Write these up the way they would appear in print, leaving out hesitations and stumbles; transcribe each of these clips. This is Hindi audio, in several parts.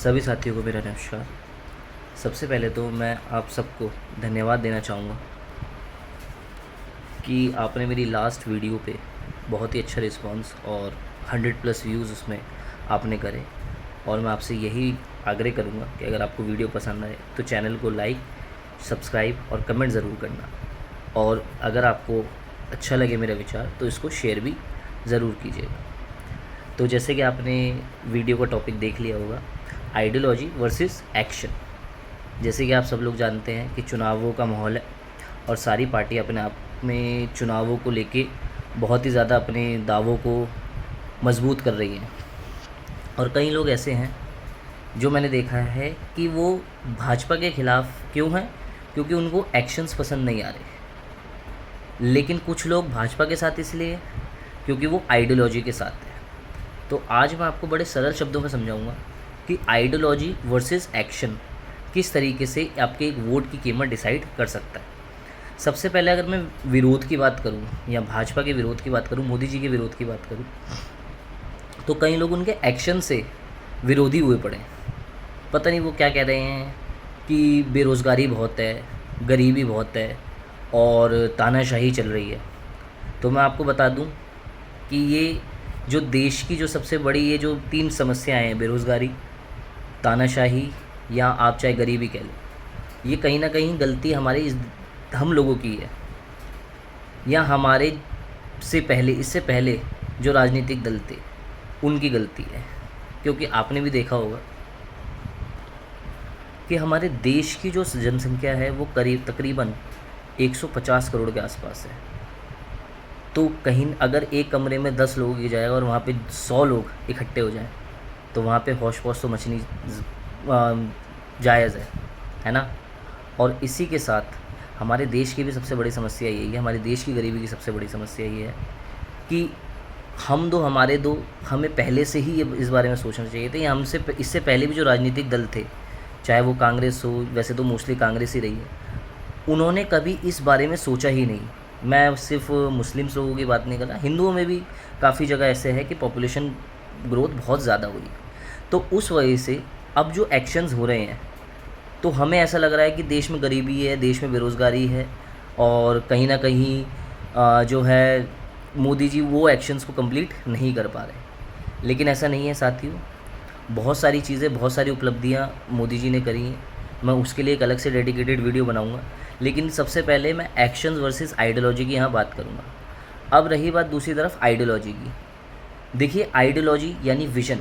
सभी साथियों को मेरा नमस्कार। सबसे पहले तो मैं आप सबको धन्यवाद देना चाहूँगा कि आपने मेरी लास्ट वीडियो पे बहुत ही अच्छा रिस्पांस और 100 प्लस व्यूज़ उसमें आपने करे। और मैं आपसे यही आग्रह करूँगा कि अगर आपको वीडियो पसंद आए तो चैनल को लाइक, सब्सक्राइब और कमेंट ज़रूर करना। और अगर आपको अच्छा लगे मेरा विचार तो इसको शेयर भी ज़रूर कीजिएगा। तो जैसे कि आपने वीडियो का टॉपिक देख लिया होगा, आइडियोलॉजी वर्सेस एक्शन। जैसे कि आप सब लोग जानते हैं कि चुनावों का माहौल है और सारी पार्टी अपने आप में चुनावों को लेके बहुत ही ज़्यादा अपने दावों को मजबूत कर रही हैं। और कई लोग ऐसे हैं जो मैंने देखा है कि वो भाजपा के ख़िलाफ़ क्यों हैं, क्योंकि उनको एक्शंस पसंद नहीं आ रहे। लेकिन कुछ लोग भाजपा के साथ इसलिए क्योंकि वो आइडियोलॉजी के साथ है। तो आज मैं आपको बड़े सरल शब्दों में समझाऊंगा कि आइडियोलॉजी वर्सेस एक्शन किस तरीके से आपके एक वोट की कीमत डिसाइड कर सकता है। सबसे पहले अगर मैं विरोध की बात करूं या भाजपा के विरोध की बात करूं, मोदी जी के विरोध की बात करूं, तो कई लोग उनके एक्शन से विरोधी हुए पड़े। पता नहीं वो क्या कह रहे हैं कि बेरोज़गारी बहुत है, गरीबी बहुत है और तानाशाही चल रही है। तो मैं आपको बता दूं कि ये जो देश की जो सबसे बड़ी ये जो 3 समस्याएं हैं, बेरोज़गारी, तानाशाही या आप चाहे गरीबी कह लो, ये कहीं ना कहीं गलती हमारे हम लोगों की है या हमारे से पहले, इससे पहले जो राजनीतिक दल थे उनकी गलती है। क्योंकि आपने भी देखा होगा कि हमारे देश की जो जनसंख्या है वो करीब तकरीबन 150 करोड़ के आसपास है। तो कहीं अगर एक कमरे में 10 लोगों की जाएगा और वहाँ पे 100 लोग इकट्ठे हो जाएं तो वहाँ पे हौश पौश तो मचनी जायज़ है ना। और इसी के साथ हमारे देश की भी सबसे बड़ी समस्या यही है, हमारे देश की गरीबी की सबसे बड़ी समस्या ये है कि हम दो हमारे दो, हमें पहले से ही ये इस बारे में सोचना चाहिए था। या हमसे इससे पहले भी जो राजनीतिक दल थे, चाहे वो कांग्रेस हो, वैसे तो मोस्टली कांग्रेस ही रही है, उन्होंने कभी इस बारे में सोचा ही नहीं। मैं सिर्फ मुस्लिम्स लोगों की बात नहीं कर रहा, हिंदुओं में भी काफ़ी जगह ऐसे है कि पॉपुलेशन ग्रोथ बहुत ज़्यादा हुई। तो उस वजह से अब जो एक्शंस हो रहे हैं तो हमें ऐसा लग रहा है कि देश में गरीबी है, देश में बेरोज़गारी है और कहीं ना कहीं जो है मोदी जी वो एक्शंस को कंप्लीट नहीं कर पा रहे। लेकिन ऐसा नहीं है साथियों, बहुत सारी चीज़ें, बहुत सारी उपलब्धियां मोदी जी ने करी हैं। मैं उसके लिए एक अलग से डेडिकेटेड वीडियो बनाऊंगा। लेकिन सबसे पहले मैं एक्शंस वर्सेस आइडियोलॉजी की यहाँ बात करूँगा। अब रही बात दूसरी तरफ आइडियोलॉजी की। देखिए, आइडियोलॉजी यानी विजन,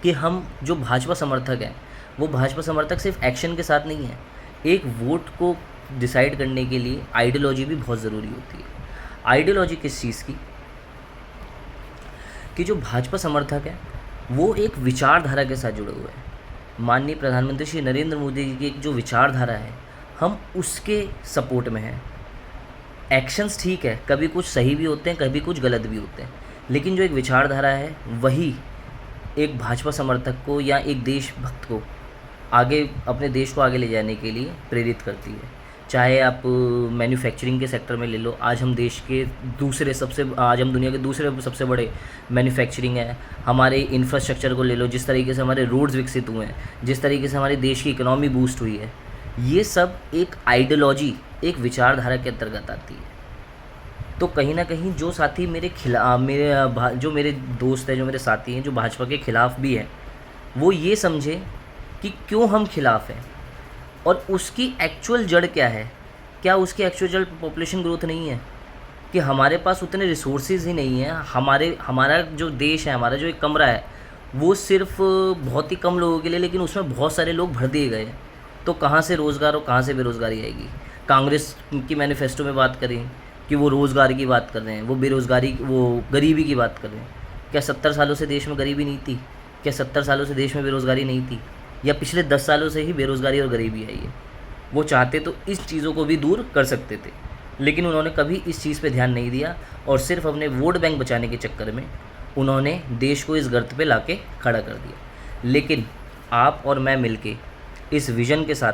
कि हम जो भाजपा समर्थक हैं वो भाजपा समर्थक सिर्फ एक्शन के साथ नहीं है। एक वोट को डिसाइड करने के लिए आइडियोलॉजी भी बहुत ज़रूरी होती है। आइडियोलॉजी किस चीज़ की, कि जो भाजपा समर्थक है वो एक विचारधारा के साथ जुड़े हुए हैं। माननीय प्रधानमंत्री श्री नरेंद्र मोदी जी की एक जो विचारधारा है, हम उसके सपोर्ट में हैं। एक्शंस ठीक है, कभी कुछ सही भी होते हैं, कभी कुछ गलत भी होते हैं, लेकिन जो एक विचारधारा है वही एक भाजपा समर्थक को या एक देशभक्त को आगे, अपने देश को आगे ले जाने के लिए प्रेरित करती है। चाहे आप मैन्युफैक्चरिंग के सेक्टर में ले लो, आज हम दुनिया के दूसरे सबसे बड़े मैन्युफैक्चरिंग है। हमारे इंफ्रास्ट्रक्चर को ले लो, जिस तरीके से हमारे रोड्स विकसित हुए हैं, जिस तरीके से हमारे देश की इकोनॉमी बूस्ट हुई है, ये सब एक आइडियोलॉजी, एक विचारधारा के अंतर्गत आती है। तो कहीं ना कहीं जो साथी जो मेरे दोस्त हैं, जो मेरे साथी हैं, जो भाजपा के ख़िलाफ़ भी हैं, वो ये समझे कि क्यों हम खिलाफ़ हैं और उसकी एक्चुअल जड़ क्या है। क्या उसकी एक्चुअल जड़ पॉपुलेशन ग्रोथ नहीं है कि हमारे पास उतने रिसोर्सेज ही नहीं है। हमारा जो देश है, हमारा जो एक कमरा है वो सिर्फ बहुत ही कम लोगों के लिए, लेकिन उसमें बहुत सारे लोग भर दिए गए हैं। तो कहाँ से रोज़गार और कहाँ से बेरोज़गारी आएगी। कांग्रेस की मैनिफेस्टो में बात करें कि वो रोज़गार की बात कर रहे हैं, वो गरीबी की बात कर रहे हैं। क्या 70 सालों से देश में गरीबी नहीं थी? क्या 70 सालों से देश में बेरोज़गारी नहीं थी? या पिछले 10 सालों से ही बेरोज़गारी और गरीबी आई है? वो चाहते तो इस चीज़ों को भी दूर कर सकते थे, लेकिन उन्होंने कभी इस चीज़ पे ध्यान नहीं दिया और सिर्फ अपने वोट बैंक बचाने के चक्कर में उन्होंने देश को इस गर्त पे लाके खड़ा कर दिया। लेकिन आप और मैं मिलके इस विज़न के साथ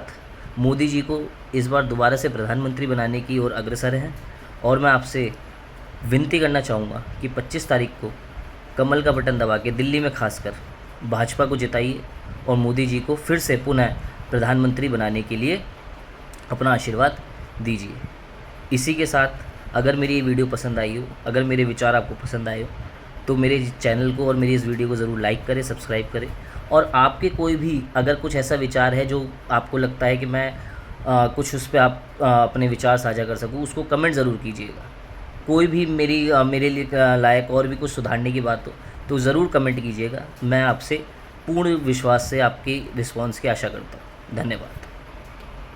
मोदी जी को इस बार दोबारा से प्रधानमंत्री बनाने की ओर अग्रसर हैं। और मैं आपसे विनती करना चाहूँगा कि 25 तारीख को कमल का बटन दबा के दिल्ली में खासकर भाजपा को जिताइए और मोदी जी को फिर से पुनः प्रधानमंत्री बनाने के लिए अपना आशीर्वाद दीजिए। इसी के साथ अगर मेरी ये वीडियो पसंद आई हो, अगर मेरे विचार आपको पसंद आए हो, तो मेरे चैनल को और मेरी इस वीडियो को ज़रूर लाइक करें, सब्सक्राइब करें। और आपके कोई भी अगर कुछ ऐसा विचार है जो आपको लगता है कि मैं कुछ उस पे आप अपने विचार साझा कर सकूँ, उसको कमेंट ज़रूर कीजिएगा। कोई भी मेरे लिए लायक और भी कुछ सुधारने की बात हो तो ज़रूर कमेंट कीजिएगा। मैं आपसे पूर्ण विश्वास से आपकी रिस्पॉन्स की आशा करता हूँ। धन्यवाद।